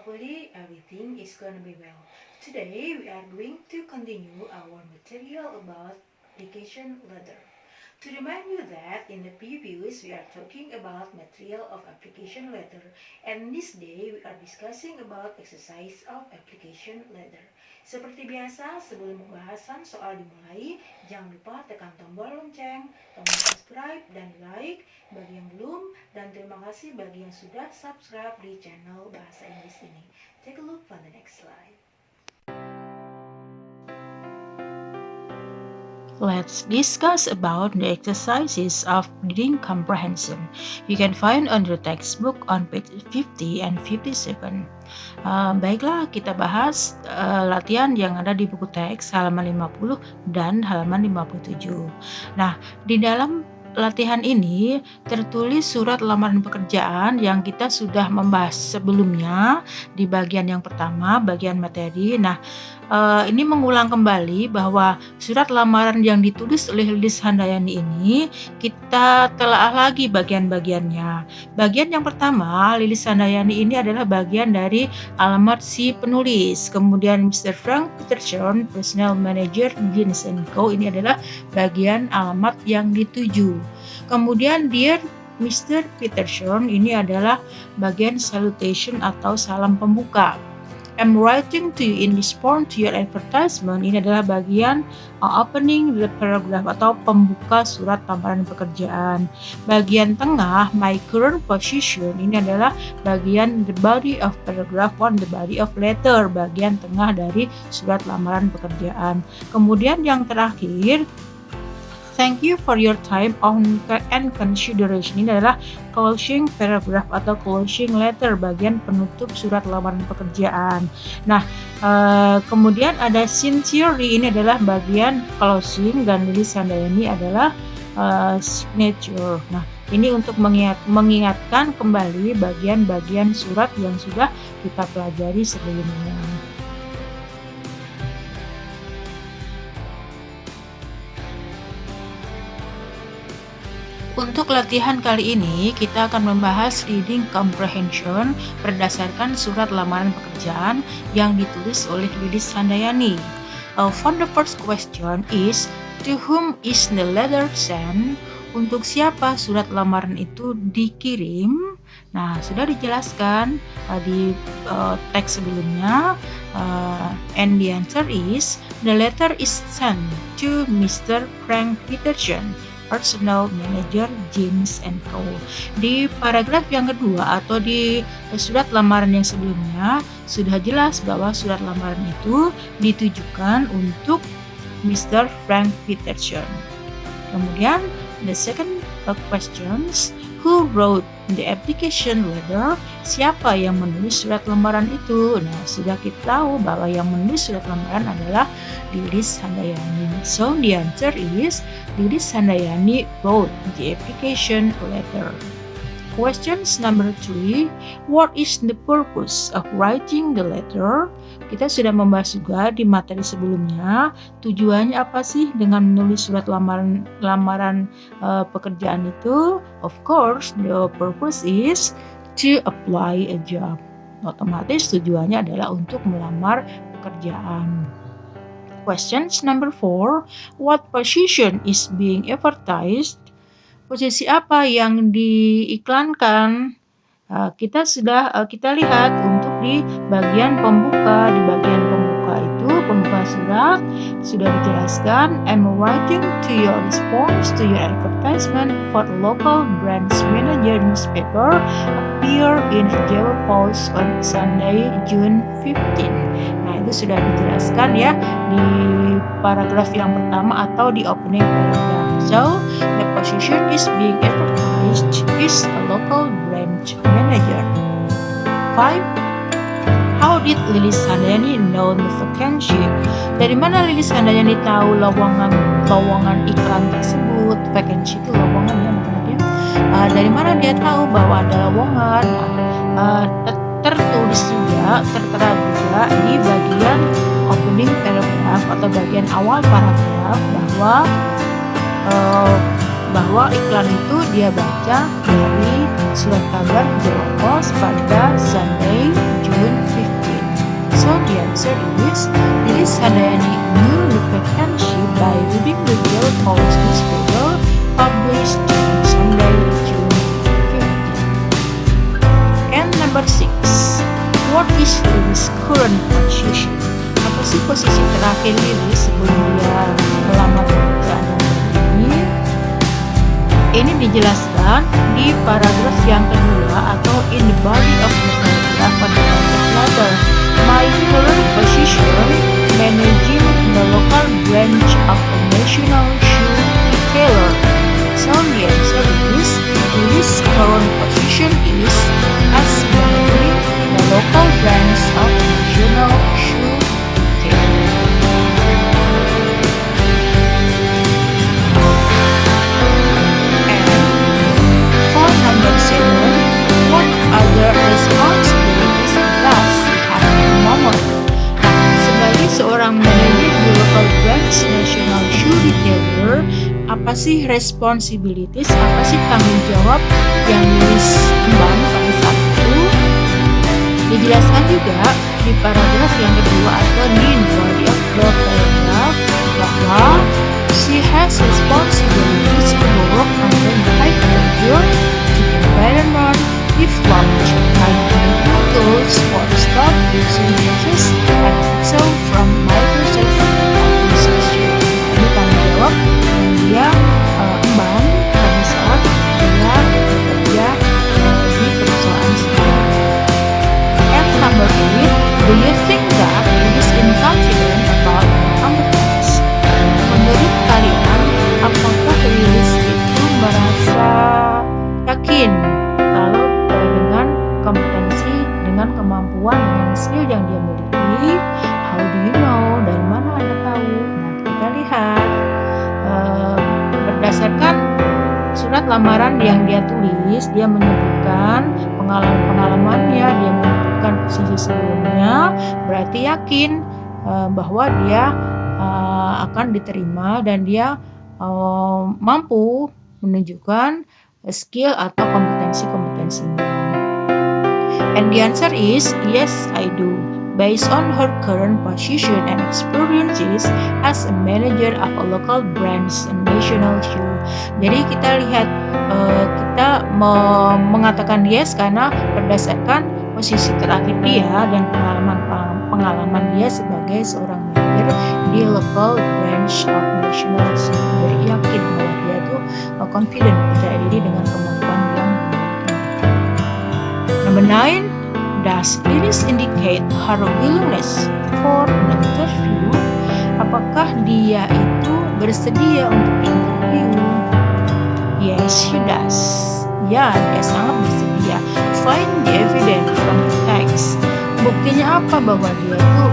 Hopefully everything is gonna be well. Today we are going to continue our material about application letter. To remind you that in the previous we are talking about material of application letter, and this day we are discussing about exercise of application letter. Seperti biasa, sebelum pembahasan soal dimulai, jangan lupa tekan tombol lonceng, tombol subscribe dan like bagi yang belum, dan terima kasih bagi yang sudah subscribe di channel Bahasa Inggris ini. Take a look on the next slide. Let's discuss about the exercises of reading comprehension. You can find on your textbook on page 50 and 57. Baiklah, kita bahas latihan yang ada di buku teks halaman 50 dan halaman 57. Nah, di dalam latihan ini tertulis surat lamaran pekerjaan yang kita sudah membahas sebelumnya di bagian yang pertama, bagian materi. Nah, ini mengulang kembali bahwa surat lamaran yang ditulis oleh Lilis Handayani ini kita telaah lagi bagian-bagiannya. Bagian yang pertama, Lilis Handayani ini adalah bagian dari alamat si penulis. Kemudian Mr. Frank Peterson, Personal Manager Jeans & Co. ini adalah bagian alamat yang dituju. Kemudian Dear Mr. Peterson ini adalah bagian salutation atau salam pembuka. I'm writing to you in response to your advertisement. Ini adalah bagian opening the paragraph atau pembuka surat lamaran pekerjaan. Bagian tengah, my current position, ini adalah bagian the body of paragraph one, the body of letter, bagian tengah dari surat lamaran pekerjaan. Kemudian yang terakhir, thank you for your time and consideration. Ini adalah closing paragraph atau closing letter, bagian penutup surat lamaran pekerjaan. Nah, kemudian ada sincerely, ini adalah bagian closing, dan Lilis Handayani adalah signature. Nah, ini untuk mengingatkan kembali bagian-bagian surat yang sudah kita pelajari sebelumnya. Untuk latihan kali ini, kita akan membahas reading comprehension berdasarkan surat lamaran pekerjaan yang ditulis oleh Lilis Handayani. For the first question is, to whom is the letter sent? Untuk siapa surat lamaran itu dikirim? Nah, sudah dijelaskan di teks sebelumnya, and the answer is, the letter is sent to Mr. Frank Peterson, Personal Manager Jeans & Co. Di paragraf yang kedua atau di surat lamaran yang sebelumnya sudah jelas bahwa surat lamaran itu ditujukan untuk Mr. Frank Peterson. Kemudian the second questions, who wrote the application letter? Siapa yang menulis surat lamaran itu? Nah, sudah kita tahu bahwa yang menulis surat lamaran adalah Lilis Handayani. So the answer is, Lilis Handayani wrote the application letter. Questions number 3, what is the purpose of writing the letter? Kita sudah membahas juga di materi sebelumnya, tujuannya apa sih dengan menulis surat lamaran pekerjaan itu? Of course, the purpose is to apply a job. Otomatis tujuannya adalah untuk melamar pekerjaan. Questions number 4, what position is being advertised? Posisi apa yang diiklankan? Kita lihat untuk di bagian pembuka. Di bagian pembuka itu, pembuka surat sudah dijelaskan, I'm writing to your response to your advertisement for the local branch manager newspaper appear in Java Post on Sunday, June 15. Nah, itu sudah dijelaskan ya di paragraf yang pertama atau di opening paragraph. So, the position is being advertised is a local branch manager. 5. How did Lilis Handayani know the vacancy? Dari mana Lilis Handayani tahu lowongan iklan tersebut? Vacancy itu lowongan ya anak-anak ya. Dari mana dia tahu bahwa ada lowongan? Tertulis juga, tertera juga di bagian opening paragraph atau bagian awal paragraf bahwa iklan itu dia baca dari surat kabar Java Post pada Sunday, June 15. So the answer is Lilis Handayani knew the vacancy by reading the Yale College newspaper published on Sunday, June 15. And number 6. What is Lilis' current position? Apa sih posisi terakhir Lilis sebelum dia melamar pekerjaan yang baru ini? Ini dijelaskan di paragraf yang kedua atau in the body of the paragraph pada paragraf letter. My current position managing the local branch of a national shoe retailer. So the answer is Lilis' current position is as managing the local branch of national shoe retailer. Number 7. What other responsibilities does he have at the moment? Nah, sebagai seorang manajer di local branch national shoe retailer, apa sih responsibilities, apa sih tanggung jawab yang Lilis emban pada saat itu? Dijelaskan juga di paragraf yang kedua atau di body of the paragraph bahwa she has responsibilities to work under high pressure environment, develop high tools for staff using process and also from Microsoft Administration. Ini tanggung jawab yang dia emban pada saat dia bekerja di perusahaan sendiri. And number 8, do you think that it is inconfident about competence? Menurut kalian, apakah Lilis itu merasa yakin kalau dengan kompetensi, dengan kemampuan, dengan skill yang dia miliki? How do you know? Dari mana Anda tahu? Nah, kita lihat berdasarkan surat lamaran yang dia tulis, dia menyebutkan pengalaman-pengalamannya, dia menyebutkan posisi sebelumnya, berarti yakin bahwa dia akan diterima dan dia mampu menunjukkan skill atau kompetensi-kompetensinya. And the answer is yes, I do. Based on her current position and experiences as a manager of a local branch and national shoe. Jadi kita lihat kita mengatakan yes karena berdasarkan posisi terakhir dia dan pengalaman dia sebagai seorang manager di local branch of national shoe. Jadi yakin bahwa dia tuh confident, percaya diri dengan kemampuan yang dimiliki. Number 9. Does Lilis indicate her willingness for an interview? Apakah dia itu bersedia untuk interview? Yes, she does. Ya, dia sangat bersedia. Find the evidence from the text. Buktinya apa bahwa dia itu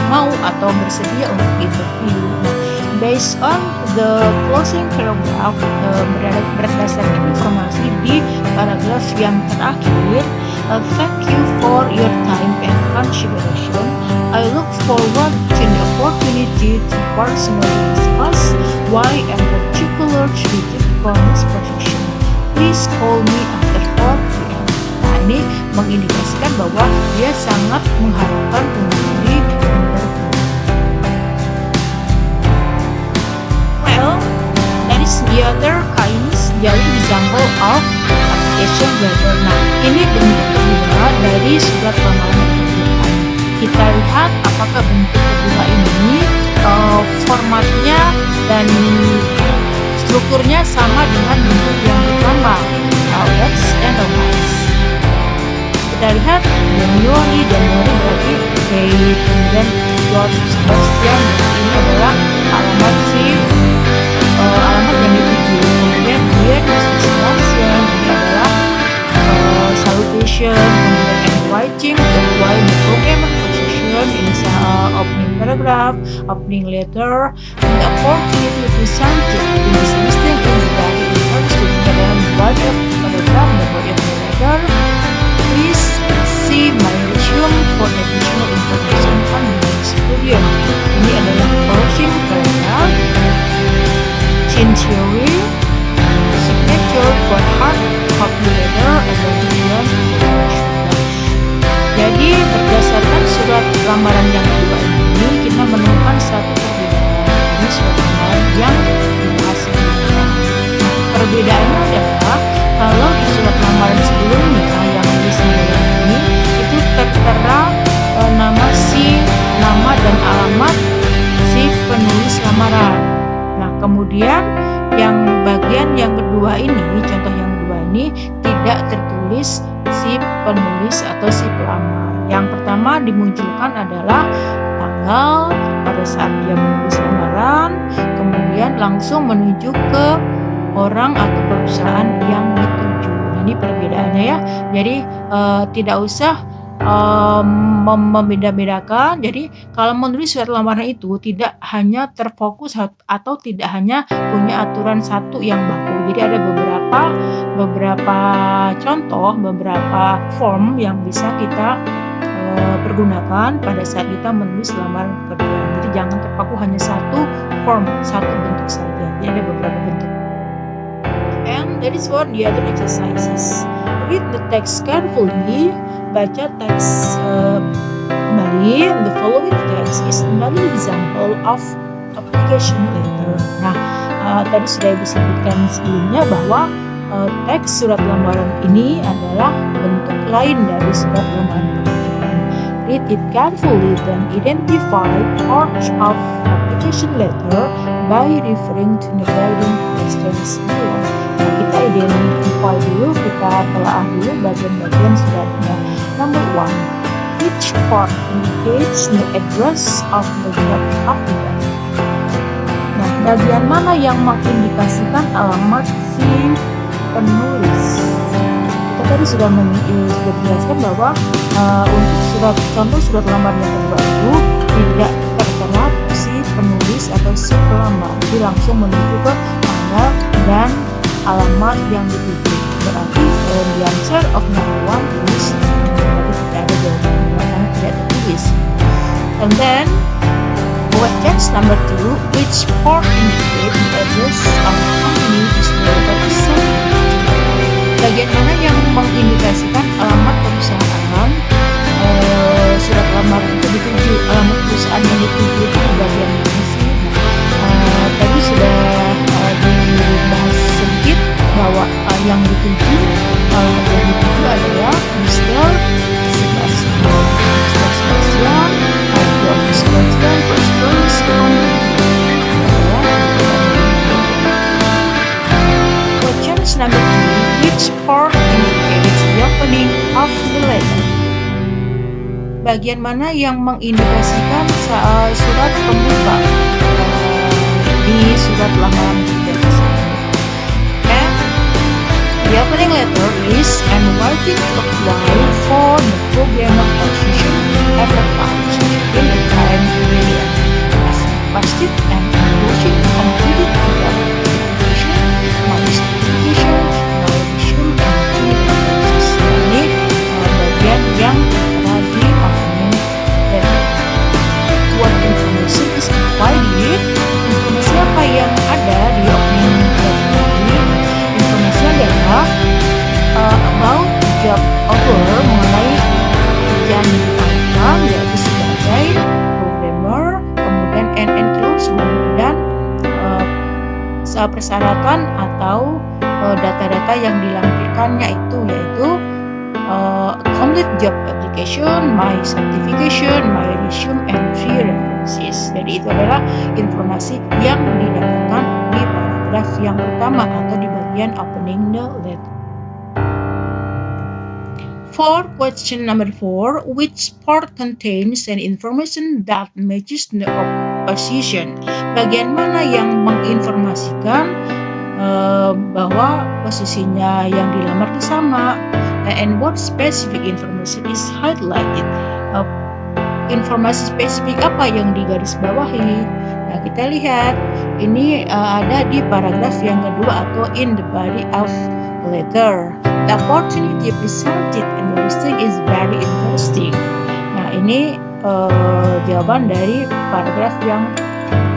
mau atau bersedia untuk interview? Based on the closing paragraph, berdasarkan informasi di paragraf yang terakhir, thank you for your time and consideration. I look forward to the opportunity to personally discuss why I'm particular suited for this position. Please call me after 4 p.m. Nah, ini mengindikasikan bahwa dia sangat mengharapkan menghadiri interview. Well, that is the other kinds, the other example of application letter. Nah, ini bentuk kedua dari surat lamaran pekerjaan. Kita lihat apakah bentuk kedua ini formatnya dan strukturnya sama dengan bentuk yang pertama. Now let's analyze. Kita lihat Januari berarti date, kemudian George Sebastian, ini adalah alamat alamat yang dituju. Kemudian year destination, ini adalah salutation, kemudian writing, why the program position in opening paragraph, opening letter, and the opportunity to subject in this listing is very interesting. Dalam body of paragraph, the body of the letter, please see my resume for additional information on my experience. Ini adalah closing paragraph, theory, signature for hard copy letter, and then jadi berdasarkan surat lamaran yang kedua ini kita menemukan satu perbedaan dari surat lamaran yang dibahas sebelumnya. Perbedaannya adalah kalau di surat lamaran sebelumnya yang menulis ini itu tertera nama dan alamat si penulis lamaran. Nah, kemudian yang bagian yang kedua ini, contoh yang kedua ini tidak tertulis si penulis atau si pelamar. Yang pertama dimunculkan adalah tanggal pada saat dia menulis lamaran, kemudian langsung menuju ke orang atau perusahaan yang dituju. Ini perbedaannya ya. Jadi tidak usah membeda-bedakan. Jadi kalau menulis surat lamaran itu tidak hanya terfokus atau tidak hanya punya aturan satu yang baku. Jadi ada beberapa contoh, beberapa form yang bisa kita pergunakan pada saat kita menulis lamaran pekerjaan. Jadi jangan terpaku hanya satu form, satu bentuk saja. Jadi ada beberapa bentuk. And that is what the other exercises. Read the text carefully. Baca teks kembali. The following text is another example of application letter. Nah, tadi sudah ibu sebutkan sebelumnya bahwa teks surat lamaran ini adalah bentuk lain dari surat lamaran pekerjaan. Read it carefully, then identify parts of application letter by referring to the guiding questions below. Nah, kita identify dulu, kita telah dulu bagian-bagian suratnya. Number 1, each part indicates the address of the job applicant. Nah, bagian mana yang mengindikasikan alamat si penulis? Kita tadi sudah dijelaskan bahwa untuk contoh surat lamar yang kedua itu tidak tertera si penulis atau si pelamar, jadi langsung menuju ke tanggal dan alamat yang dituju. Berarti the answer of number 1 is tidak ada jawaban karena tidak tertulis. And then questions number 2, which part indicate the address of the company is located? Bagian mana yang mengindikasikan alamat perusahaan surat lamaran itu dituju, alamat perusahaan yang dituju itu di bagian mana sih? Tadi sudah dibahas sedikit bahwa yang dituju adalah Mr. Sebastian, Questions number 3, which part indicates the opening of the letter? Bagian mana yang mengindikasikan surat pembuka di surat lamaran kita tersebut? And the opening letter is an writing to apply for the programmer position advertised in the time period as requested and conclusion completed the application, my certification, my resume, and references. Ini bagian yang tertera di opening letter. What information is provided? Informasi apa yang ada di opening letter ini? Informasi adalah about job offer, mengenai pekerjaan yang ditawarkan, yaitu sebagai programmer, kemudian and enclosement, dan persyaratan atau data-data yang dilampirkannya yaitu complete job application, my certification, my resume, and 3 references. Jadi itu adalah informasi yang didapatkan di paragraf yang pertama atau di bagian opening the letter. For question number 4, which part contains an information that matches the position? Bagian mana yang menginformasikan bahwa posisinya yang dilamar itu sama? And what specific information is highlighted? Informasi spesifik apa yang digarisbawahi? Nah, kita lihat ini ada di paragraf yang kedua atau in the body of letter. The opportunity presented in the listing is very interesting. Nah, ini jawaban dari paragraf yang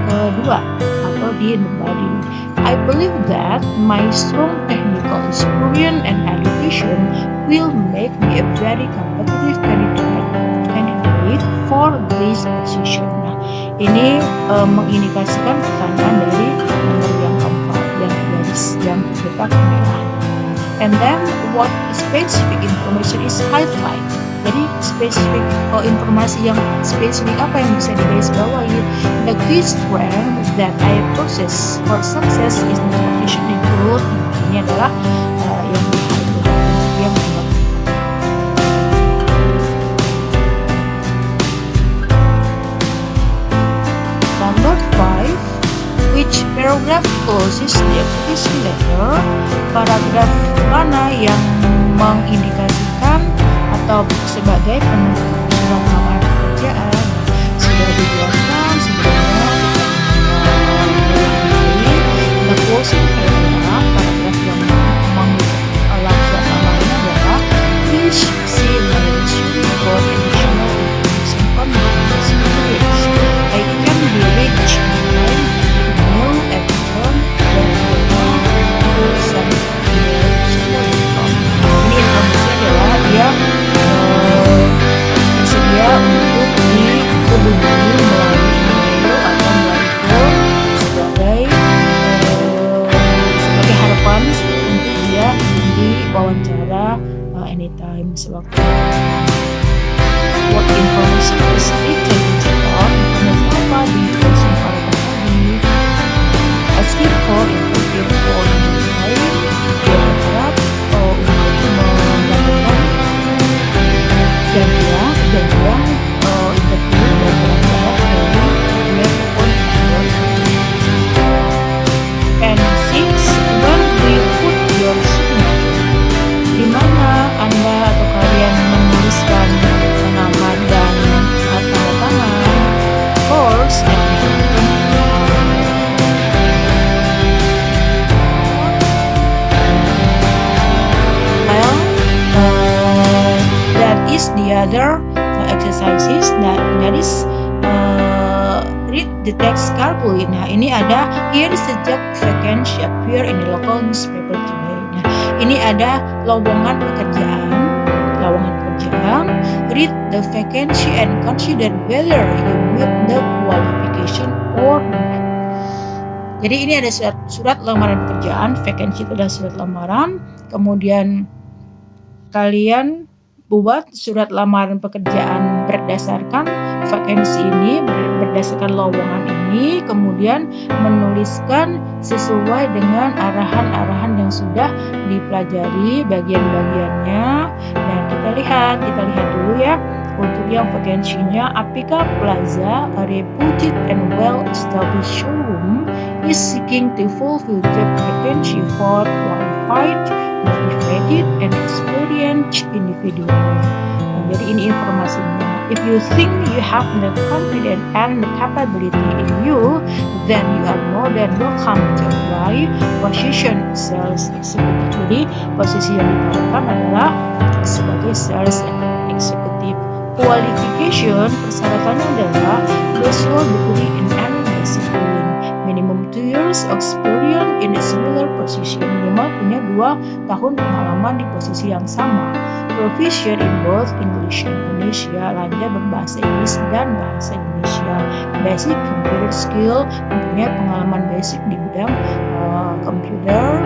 kedua atau di the body. I believe that my strong technical experience and education will make me a very competitive candidate candidate for this position. Nah, ini mengindikasikan pertanyaan dari nomor yang keempat, yang garis yang bergerak merah. And then what specific information is highlighted? Jadi spesifik informasi yang spesifik apa yang bisa digarisbawahi? The key strength that I possess for success is the position include. Ini adalah yang yang Number 5, which paragraph closes the application letter? Paragraf mana yang mengindikasikan atau sebagai penutup surat lamaran pekerjaan? Sudah dijelaskan sebelumnya the closing paragraph, paragraf yang mengalah surat lamaran adalah please see my resume for additional information on my experience. I can be reached by email at john.com. Ini informasi adalah dia bersedia untuk dihubungi melalui email atau melalui phone sebagai harapan untuk dia diwawancara anytime sewaktu. What information is written in surat? Informasi apa di closing paragraph tadi? Asking for interview for time. Dia berharap untuk mendapatkan janjian interview dan wawancara dari telepon. And 6, where do you put your signature? Di mana Anda atau kalian menuliskan nama dan tanda tangan? Course and that is the other exercises that is read the text carefully. Nah, ini ada here is the job vacancy appear in the local newspaper today. Nah, ini ada lowongan pekerjaan. Read the vacancy and consider whether you meet the qualification or not. Jadi ini ada surat lamaran pekerjaan, vacancy itu adalah surat lamaran. Kemudian kalian buat surat lamaran pekerjaan berdasarkan vacancy ini, berdasarkan lowongan ini, kemudian menuliskan sesuai dengan arahan-arahan yang sudah dipelajari bagian-bagiannya. Dan kita lihat dulu ya. Untuk yang vacancy-nya, Apika Plaza, a reputed and well-established showroom, is seeking to fulfill job vacancy for qualified, motivated, and experienced individual. Nah, jadi ini informasinya. If you think you have the confidence and the capability in you, then you are more than welcome to apply position sales executive. Jadi posisi yang ditawarkan adalah sebagai sales executive. Qualification, persyaratannya adalah bachelor degree in any discipline, minimum 2 years experience in a similar position, minimal punya 2 tahun pengalaman di posisi yang sama, proficient in both English and Indonesia, lancar berbahasa Inggris dan bahasa Indonesia, basic computer skill, mempunyai pengalaman basic di bidang computer,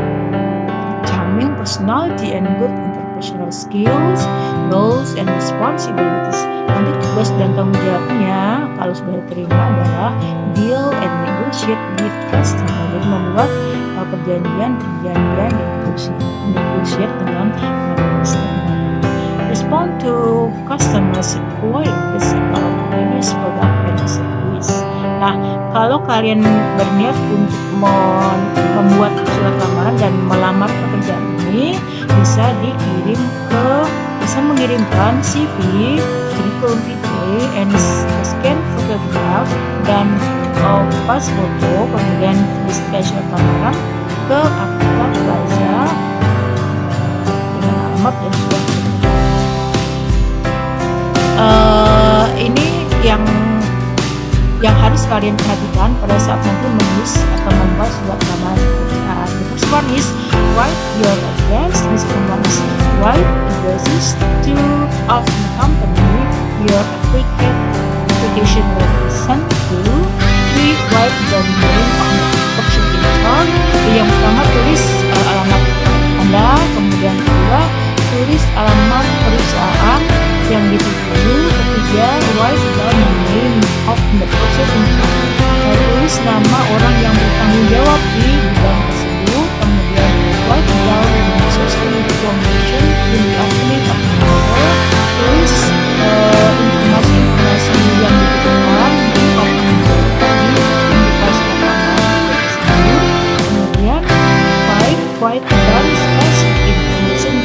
charming personality and good interpersonal skills, roles and responsibilities. Nanti tugas dan tanggung jawabnya kalau sudah diterima adalah deal and negotiate with customer. Jadi membuat perjanjian dan negosiasi dengan customer. Respond to customers' inquiries about previous product and service. Nah, kalau kalian berniat untuk membuat surat lamaran dan melamar pekerjaan ini, bisa mengirimkan CV, curriculum vitae, and scan photograph dan pas foto, kemudian display surat lamaran ke Apika Plaza dengan alamat dan surat. Ini yang harus kalian perhatikan pada saat nanti menulis atau membuat surat lamaran pekerjaan. The first one is write your address. The second one is write addresses to of the company your application letter sent to, write the name of the purchaser. Yang pertama tulis alamat Anda, kemudian kedua tulis alamat perusahaan yang dituju, ketiga write the name of the purchaser. Tulis nama orang yang bertanggung jawab di bidang tersebut, kemudian write down the necessary information in the opening of the letter. Tulis informasi yang dibutuhkan di opening letter di indikasi lapangan tersebut. Kemudian write down specific information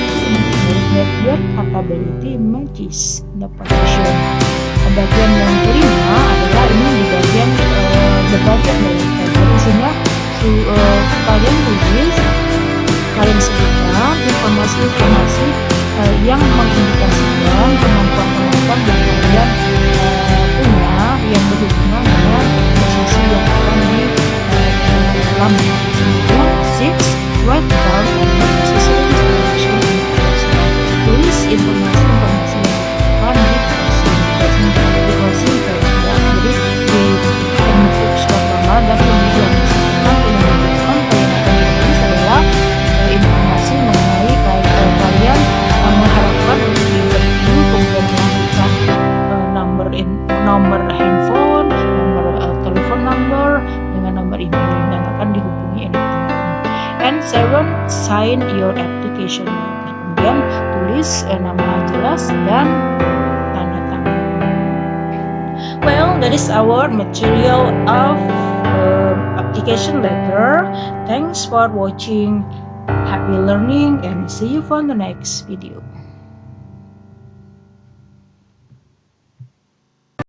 that your capability matches the position. Bagian yang kelima adalah ini di bagian dari isinya kalian tulis, kalian sebutkan informasi-informasi yang mengindikasikan kemampuan-kemampuan yang kalian punya yang berhubungan dengan posisi yang akan dalam. Kemudian 6. Write down and necessary information in the question. Tulis informasi-informasi yang dibutuhkan di closing paragraph. Jadi di penutup surat lamaran dan kemudian menunjukkan yang akan ditulis adalah informasi mengenai kalian mengharapkan untuk interview, kemudian menunjukkan nomor handphone, nomor telepon number dengan nomor email yang akan dihubungi anytime. And 7. Sign your application letter. Kemudian tulis nama jelas dan tanda tangan. Well, that is our material of application letter. Thanks for watching. Happy learning and see you for the next video.